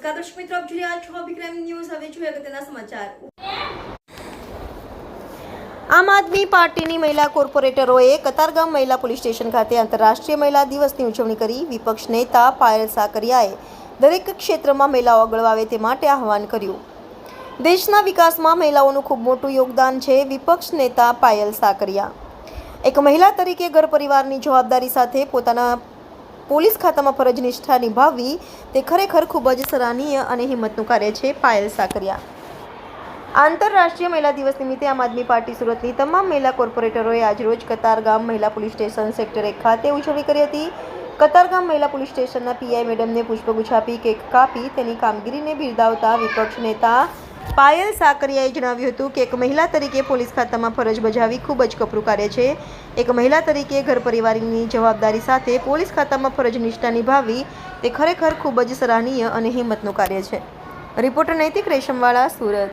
નમસ્કાર દર્શક મિત્રો, આપ જોઈ રહ્યા છો અભિક્રમ ન્યૂઝ. હવે જોઈએ અગત્યના સમાચાર. આમ આદમી પાર્ટીની મહિલા કોર્પોરેટરોએ કતારગામ મહિલા પોલીસ સ્ટેશન ખાતે આંતરરાષ્ટ્રીય મહિલા દિવસની ઉજવણી કરી. વિપક્ષ નેતા પાયલ સાકરિયાએ દરેક ક્ષેત્રમાં મહિલાઓ આગળ આવે તે માટે આહવાન કર્યું. દેશના વિકાસમાં મહિલાઓનું ખૂબ મોટું યોગદાન છે. વિપક્ષ નેતા પાયલ સાકરિયા. એક મહિલા તરીકે ઘર પરિવારની જવાબદારી સાથે પોતાના પોલીસ ખાતામાં ફરજ નિષ્ઠા નિભાવવી તે ખરેખર ખૂબ જ સરાહનીય અને હિંમતનું કાર્ય છે. પાયલ સાકરિયા. આંતરરાષ્ટ્રીય મહિલા દિવસ નિમિત્તે આમ આદમી પાર્ટી સુરતની તમામ મહિલા કોર્પોરેટરોએ આજરોજ કતારગામ મહિલા પોલીસ સ્ટેશન સેક્ટર 1 ખાતે ઉજવણી કરી હતી. કતારગામ મહિલા પોલીસ સ્ટેશનના પીઆઈ મેડમને પુષ્પગુચ્છ આપી કેક કાપી તેની કામગીરીને બિરદાવતા વિપક્ષ નેતા પાયલ સાકરિયાએ જણાવ્યું હતું કે એક મહિલા તરીકે પોલીસ ખાતામાં ફરજ બજાવવી ખૂબ જ કપરું કાર્ય છે. એક મહિલા તરીકે ઘર પરિવારની જવાબદારી સાથે પોલીસ ખાતામાં ફરજ નિષ્ઠા નિભાવવી તે ખરેખર ખૂબ જ સરાહનીય અને હિંમતનું કાર્ય છે. રિપોર્ટર નૈતિક રેશમવાળા, સુરત.